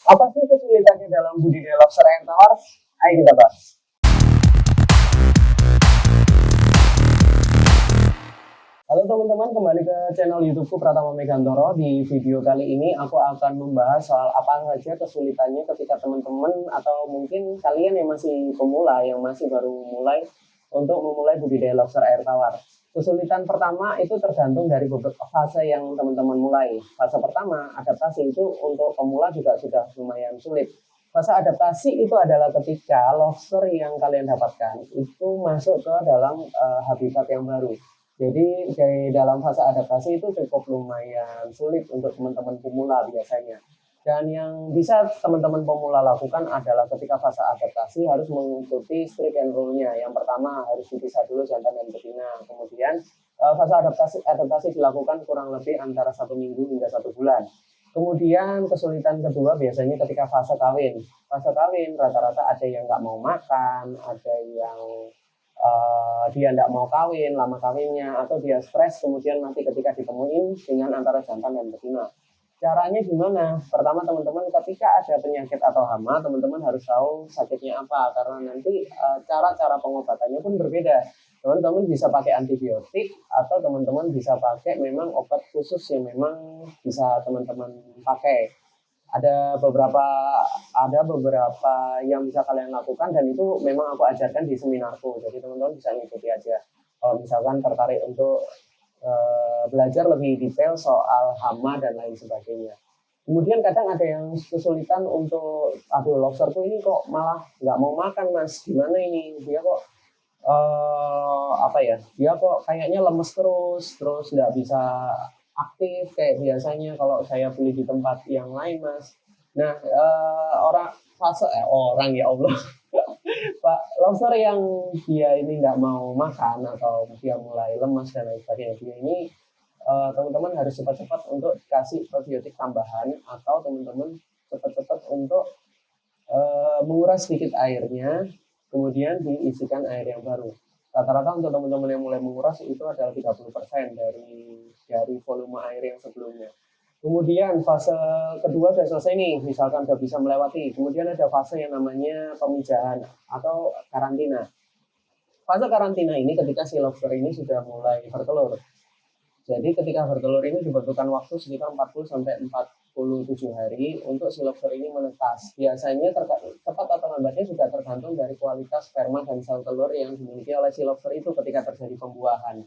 Apa sih kesulitannya dalam budidaya lobster air tawar? Ayo kita bahas. Halo teman-teman, kembali ke channel YouTubeku Pratama Megantoro. Di video kali ini aku akan membahas soal apa saja kesulitannya ketika teman-teman atau mungkin kalian yang masih pemula, yang masih baru mulai untuk memulai budidaya lobster air tawar. Kesulitan pertama itu tergantung dari beberapa fase yang teman-teman mulai. Fase pertama, adaptasi itu untuk pemula juga sudah lumayan sulit. Fase adaptasi itu adalah ketika lobster yang kalian dapatkan itu masuk ke dalam habitat yang baru. Jadi dari dalam fase adaptasi itu cukup lumayan sulit untuk teman-teman pemula biasanya. Dan yang bisa teman-teman pemula lakukan adalah ketika fase adaptasi harus mengikuti strict and rule-nya. Yang pertama harus dipisah dulu jantan dan betina. Kemudian fase adaptasi dilakukan kurang lebih antara 1 minggu hingga 1 bulan. Kemudian kesulitan kedua biasanya ketika fase kawin. Fase kawin rata-rata ada yang nggak mau makan, ada yang dia tidak mau kawin, lama kawinnya, atau dia stres kemudian nanti ketika ditemuin dengan antara jantan dan betina. Caranya gimana? Pertama teman-teman ketika ada penyakit atau hama, teman-teman harus tahu sakitnya apa, karena nanti cara-cara pengobatannya pun berbeda. Teman-teman bisa pakai antibiotik atau teman-teman bisa pakai memang obat khusus yang memang bisa teman-teman pakai. Ada beberapa yang bisa kalian lakukan dan itu memang aku ajarkan di seminarku, jadi teman-teman bisa ngikuti aja kalau misalkan tertarik untuk belajar lebih detail soal hama dan lain sebagainya. Kemudian kadang ada yang kesulitan untuk aduh lobsterku ini kok malah nggak mau makan mas, gimana ini dia kok dia kok kayaknya lemes terus nggak bisa aktif kayak biasanya kalau saya beli di tempat yang lain mas. Nah orang ya Allah Pak lobster yang dia ini nggak mau makan atau dia mulai lemas dan lain sebagainya, dia ini teman-teman harus cepat-cepat untuk kasih probiotik tambahan atau teman-teman cepat-cepat untuk menguras sedikit airnya kemudian diisikan air yang baru. Rata-rata untuk teman-teman yang mulai menguras itu adalah 30% dari volume air yang sebelumnya. Kemudian fase kedua sudah selesai nih, misalkan sudah bisa melewati. Kemudian ada fase yang namanya pemijahan atau karantina. Fase karantina ini ketika si lobster ini sudah mulai bertelur. Jadi ketika bertelur ini dibutuhkan waktu sekitar 40-47 hari untuk si lobster ini menetas. Biasanya tepat atau lambatnya juga tergantung dari kualitas sperma dan sel telur yang dimiliki oleh si lobster itu ketika terjadi pembuahan.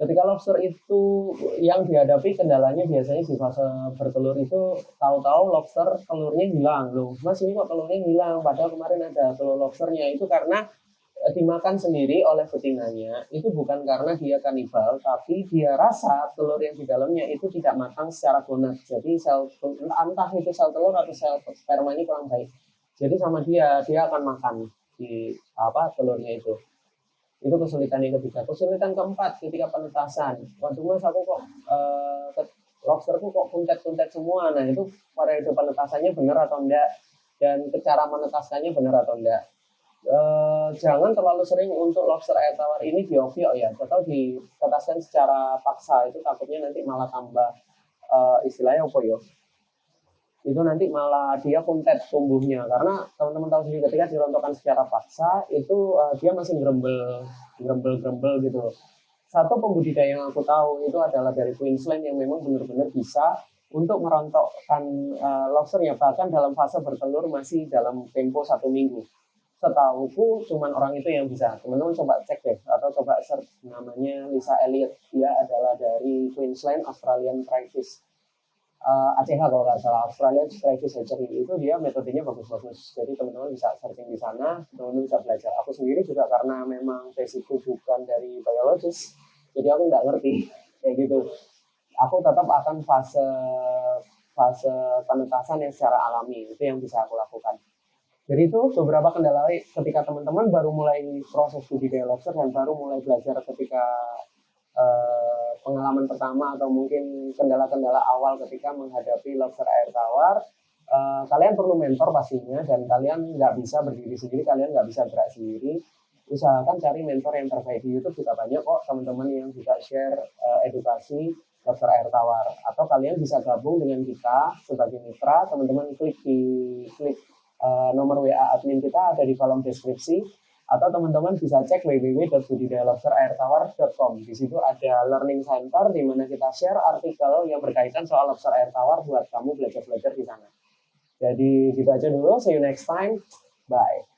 Ketika lobster itu yang dihadapi kendalanya biasanya di fase bertelur itu tahu-tahu lobster telurnya hilang. Loh, mas ini kok telurnya hilang padahal kemarin ada telur lobsternya. Itu karena dimakan sendiri oleh betinanya. Itu bukan karena dia kanibal, tapi dia rasa telur yang di dalamnya itu tidak matang secara gonad. Jadi entah itu sel telur atau sel spermanya kurang baik. Jadi sama dia akan makan di telurnya itu. Itu kesulitan yang ketiga. Kesulitan keempat ketika penetasan. Waduh mas aku kok lobsterku kok kuntet-kuntet semua. Nah itu periode penetasannya benar atau enggak, dan cara menetaskannya benar atau enggak. Jangan terlalu sering untuk lobster air tawar ini diopio ya, atau ditetaskan secara paksa, itu takutnya nanti malah tambah istilahnya apa ya, itu nanti malah dia kuntet tumbuhnya, karena teman-teman tahu sendiri ketika dirontokkan secara paksa itu dia masih gerembel gitu. Satu pembudidaya yang aku tahu itu adalah dari Queensland yang memang benar-benar bisa untuk merontokkan lobsternya bahkan dalam fase bertelur masih dalam tempo 1 minggu. Setahuku cuman orang itu yang bisa. Teman-teman coba cek deh atau coba search namanya Lisa Elliott. Dia adalah dari Queensland Australian Crayfish. ACH kalau nggak salah, Australian Crayfish Hatchery. Itu dia metodenya bagus-bagus. Jadi teman-teman bisa searching di sana, teman-teman bisa belajar. Aku sendiri juga karena memang basicku bukan dari biologis, jadi aku nggak ngerti kayak gitu. Aku tetap akan fase penetasan yang secara alami, itu yang bisa aku lakukan. Jadi itu beberapa kendala ketika teman-teman baru mulai proses budidaya lobster dan baru mulai belajar ketika pengalaman pertama atau mungkin kendala-kendala awal ketika menghadapi lobster air tawar. Kalian perlu mentor pastinya, dan kalian nggak bisa berdiri sendiri, kalian nggak bisa gerak sendiri. Usahakan cari mentor yang terbaik. Di YouTube juga banyak kok teman-teman yang juga share edukasi Lobster Air Tawar. Atau kalian bisa gabung dengan kita sebagai mitra, teman-teman klik nomor WA admin kita ada di kolom deskripsi, atau teman-teman bisa cek www.budidayalobsterairtawar.com. Di situ ada learning center di mana kita share artikel yang berkaitan soal lobster air tawar buat kamu belajar-belajar di sana. Jadi gitu aja dulu, see you next time, bye.